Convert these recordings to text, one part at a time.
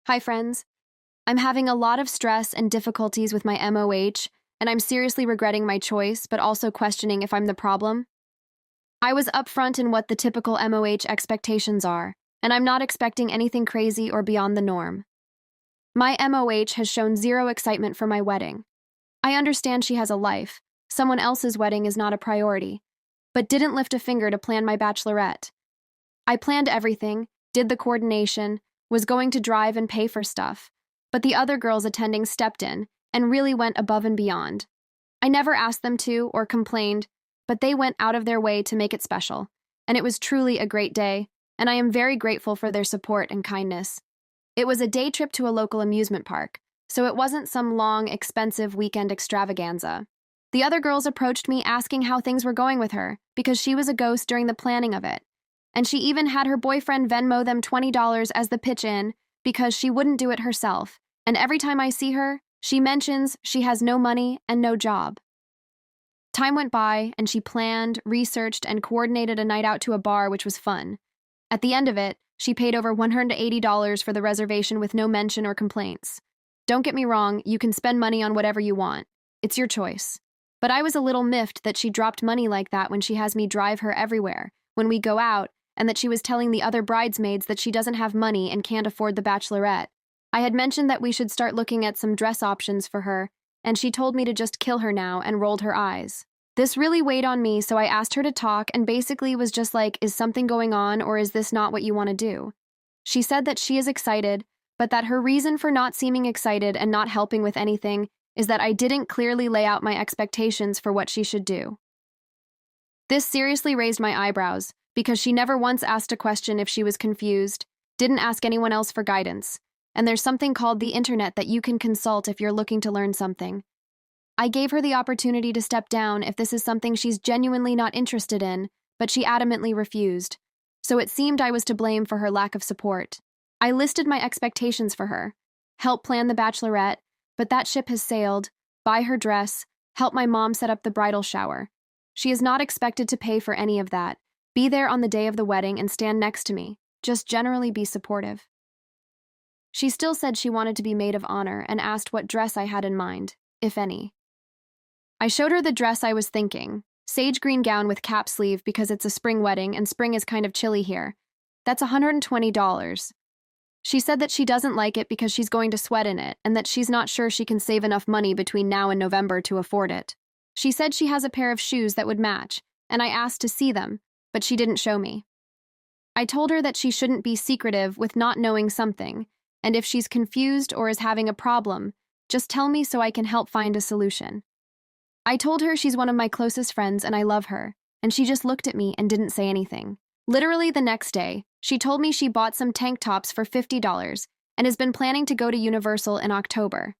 Hi, friends. I'm having a lot of stress and difficulties with my MOH, and I'm seriously regretting my choice, but also questioning if I'm the problem. I was upfront in what the typical MOH expectations are, and I'm not expecting anything crazy or beyond the norm. My MOH has shown zero excitement for my wedding. I understand she has a life. Someone else's wedding is not a priority, but didn't lift a finger to plan my bachelorette. I planned everything, did the coordination, was going to drive and pay for stuff, but the other girls attending stepped in and really went above and beyond. I never asked them to or complained, but they went out of their way to make it special, and it was truly a great day, and I am very grateful for their support and kindness. It was a day trip to a local amusement park, so it wasn't some long, expensive weekend extravaganza. The other girls approached me asking how things were going with her, because she was a ghost during the planning of it. And she even had her boyfriend Venmo them $20 as the pitch-in because she wouldn't do it herself. And every time I see her, she mentions she has no money and no job. Time went by, and she planned, researched, and coordinated a night out to a bar, which was fun. At the end of it, she paid over $180 for the reservation with no mention or complaints. Don't get me wrong, you can spend money on whatever you want. It's your choice. But I was a little miffed that she dropped money like that when she has me drive her everywhere, when we go out, and that she was telling the other bridesmaids that she doesn't have money and can't afford the bachelorette. I had mentioned that we should start looking at some dress options for her, and she told me to just kill her now and rolled her eyes. This really weighed on me, so I asked her to talk and basically was just like, is something going on or is this not what you want to do? She said that she is excited, but that her reason for not seeming excited and not helping with anything is that I didn't clearly lay out my expectations for what she should do. This seriously raised my eyebrows, because she never once asked a question if she was confused, didn't ask anyone else for guidance, and there's something called the internet that you can consult if you're looking to learn something. I gave her the opportunity to step down if this is something she's genuinely not interested in, but she adamantly refused, so it seemed I was to blame for her lack of support. I listed my expectations for her: help plan the bachelorette, but that ship has sailed, buy her dress, help my mom set up the bridal shower. She is not expected to pay for any of that. Be there on the day of the wedding and stand next to me. Just generally be supportive. She still said she wanted to be maid of honor and asked what dress I had in mind, if any. I showed her the dress I was thinking: sage green gown with cap sleeve because it's a spring wedding and spring is kind of chilly here. That's $120. She said that she doesn't like it because she's going to sweat in it and that she's not sure she can save enough money between now and November to afford it. She said she has a pair of shoes that would match, and I asked to see them, but she didn't show me. I told her that she shouldn't be secretive with not knowing something, and if she's confused or is having a problem, just tell me so I can help find a solution. I told her she's one of my closest friends and I love her, and she just looked at me and didn't say anything. Literally the next day, she told me she bought some tank tops for $50 and has been planning to go to Universal in October.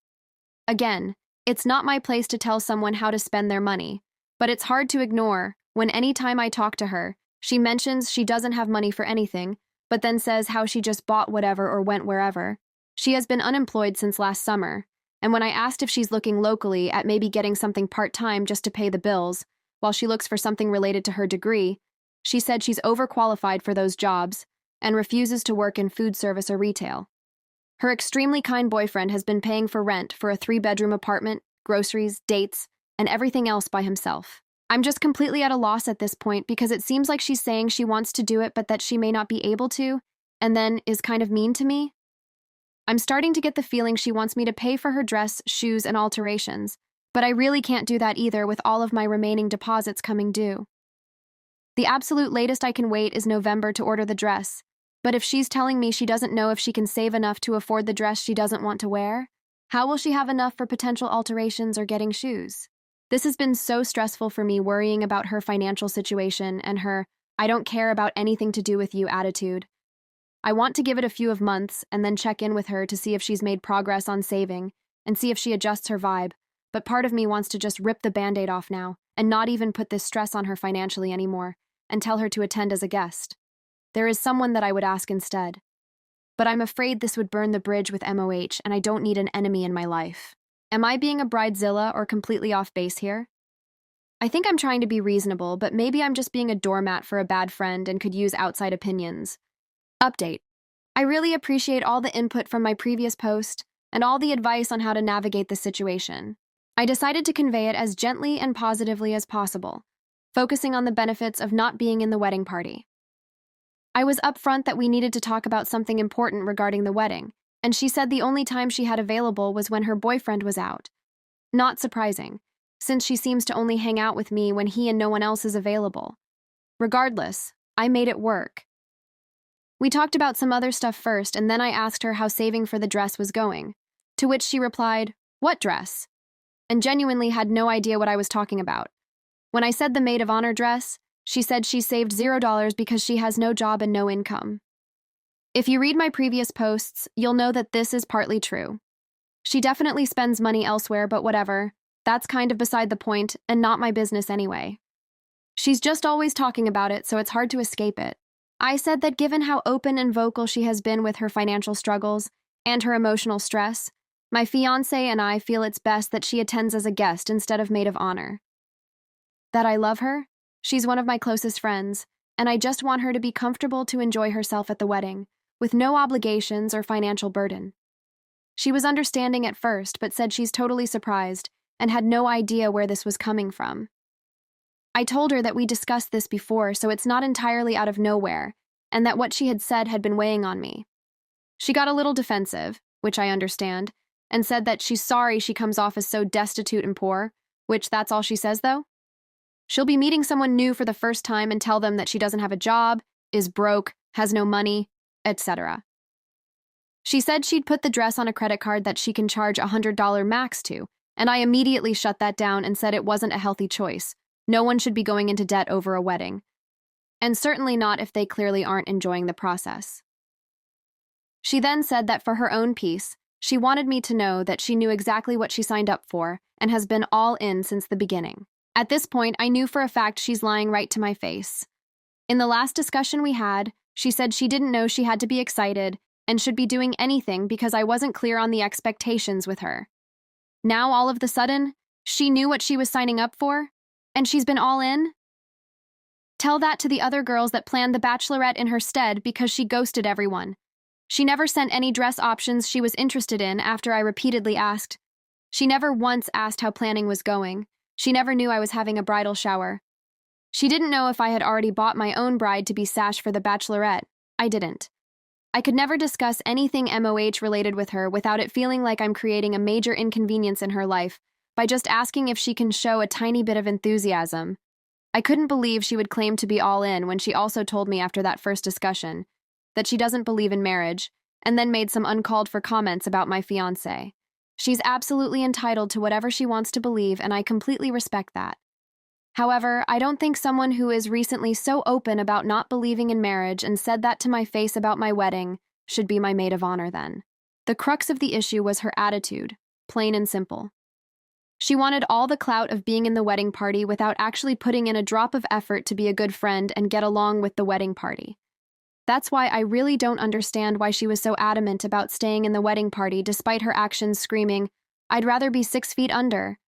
Again, it's not my place to tell someone how to spend their money, but it's hard to ignore when any time I talk to her, she mentions she doesn't have money for anything, but then says how she just bought whatever or went wherever. She has been unemployed since last summer, and when I asked if she's looking locally at maybe getting something part-time just to pay the bills, while she looks for something related to her degree, she said she's overqualified for those jobs and refuses to work in food service or retail. Her extremely kind boyfriend has been paying for rent for a 3-bedroom apartment, groceries, dates, and everything else by himself. I'm just completely at a loss at this point because it seems like she's saying she wants to do it but that she may not be able to, and then is kind of mean to me. I'm starting to get the feeling she wants me to pay for her dress, shoes, and alterations, but I really can't do that either with all of my remaining deposits coming due. The absolute latest I can wait is November to order the dress, but if she's telling me she doesn't know if she can save enough to afford the dress she doesn't want to wear, how will she have enough for potential alterations or getting shoes? This has been so stressful for me, worrying about her financial situation and her "I don't care about anything to do with you" attitude. I want to give it a few of months and then check in with her to see if she's made progress on saving and see if she adjusts her vibe, but part of me wants to just rip the band-aid off now and not even put this stress on her financially anymore and tell her to attend as a guest. There is someone that I would ask instead. But I'm afraid this would burn the bridge with MOH, and I don't need an enemy in my life. Am I being a bridezilla or completely off base here? I think I'm trying to be reasonable, but maybe I'm just being a doormat for a bad friend and could use outside opinions. Update. I really appreciate all the input from my previous post and all the advice on how to navigate the situation. I decided to convey it as gently and positively as possible, focusing on the benefits of not being in the wedding party. I was upfront that we needed to talk about something important regarding the wedding, and she said the only time she had available was when her boyfriend was out. Not surprising, since she seems to only hang out with me when he and no one else is available. Regardless, I made it work. We talked about some other stuff first, and then I asked her how saving for the dress was going, to which she replied, "What dress?" and genuinely had no idea what I was talking about. When I said the maid of honor dress, she said she saved $0 because she has no job and no income. If you read my previous posts, you'll know that this is partly true. She definitely spends money elsewhere, but whatever. That's kind of beside the point and not my business anyway. She's just always talking about it, so it's hard to escape it. I said that given how open and vocal she has been with her financial struggles and her emotional stress, my fiancé and I feel it's best that she attends as a guest instead of maid of honor. That I love her? She's one of my closest friends, and I just want her to be comfortable to enjoy herself at the wedding, with no obligations or financial burden. She was understanding at first, but said she's totally surprised and had no idea where this was coming from. I told her that we discussed this before, so it's not entirely out of nowhere, and that what she had said had been weighing on me. She got a little defensive, which I understand, and said that she's sorry she comes off as so destitute and poor, which that's all she says, though. She'll be meeting someone new for the first time and tell them that she doesn't have a job, is broke, has no money, etc. She said she'd put the dress on a credit card that she can charge $100 max to, and I immediately shut that down and said it wasn't a healthy choice. No one should be going into debt over a wedding. And certainly not if they clearly aren't enjoying the process. She then said that for her own peace, she wanted me to know that she knew exactly what she signed up for and has been all in since the beginning. At this point, I knew for a fact she's lying right to my face. In the last discussion we had, she said she didn't know she had to be excited and should be doing anything because I wasn't clear on the expectations with her. Now, all of the sudden, she knew what she was signing up for, and she's been all in? Tell that to the other girls that planned the bachelorette in her stead because she ghosted everyone. She never sent any dress options she was interested in after I repeatedly asked. She never once asked how planning was going. She never knew I was having a bridal shower. She didn't know if I had already bought my own bride to be sash for the bachelorette. I didn't. I could never discuss anything MOH related with her without it feeling like I'm creating a major inconvenience in her life by just asking if she can show a tiny bit of enthusiasm. I couldn't believe she would claim to be all in when she also told me after that first discussion that she doesn't believe in marriage, and then made some uncalled for comments about my fiancé. She's absolutely entitled to whatever she wants to believe, and I completely respect that. However, I don't think someone who is recently so open about not believing in marriage and said that to my face about my wedding should be my maid of honor then. The crux of the issue was her attitude, plain and simple. She wanted all the clout of being in the wedding party without actually putting in a drop of effort to be a good friend and get along with the wedding party. That's why I really don't understand why she was so adamant about staying in the wedding party despite her actions screaming, "I'd rather be 6 feet under."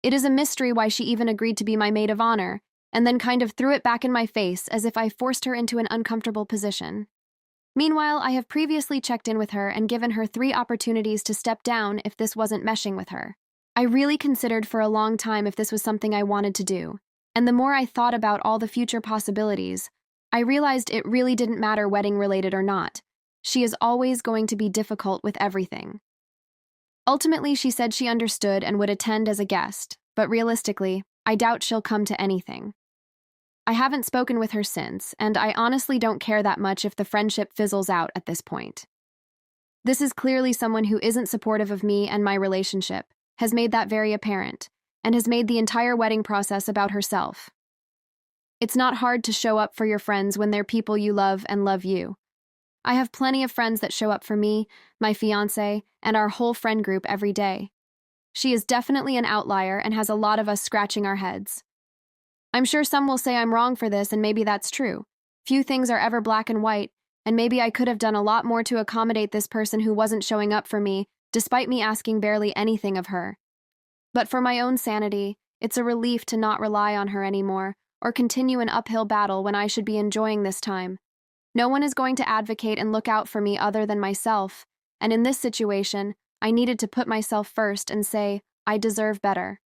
It is a mystery why she even agreed to be my maid of honor, and then kind of threw it back in my face as if I forced her into an uncomfortable position. Meanwhile, I have previously checked in with her and given her 3 opportunities to step down if this wasn't meshing with her. I really considered for a long time if this was something I wanted to do, and the more I thought about all the future possibilities, I realized it really didn't matter wedding-related or not. She is always going to be difficult with everything. Ultimately, she said she understood and would attend as a guest, but realistically, I doubt she'll come to anything. I haven't spoken with her since, and I honestly don't care that much if the friendship fizzles out at this point. This is clearly someone who isn't supportive of me and my relationship, has made that very apparent, and has made the entire wedding process about herself. It's not hard to show up for your friends when they're people you love and love you. I have plenty of friends that show up for me, my fiancé, and our whole friend group every day. She is definitely an outlier and has a lot of us scratching our heads. I'm sure some will say I'm wrong for this, and maybe that's true. Few things are ever black and white, and maybe I could have done a lot more to accommodate this person who wasn't showing up for me, despite me asking barely anything of her. But for my own sanity, it's a relief to not rely on her anymore, or continue an uphill battle when I should be enjoying this time. No one is going to advocate and look out for me other than myself, and in this situation, I needed to put myself first and say, I deserve better.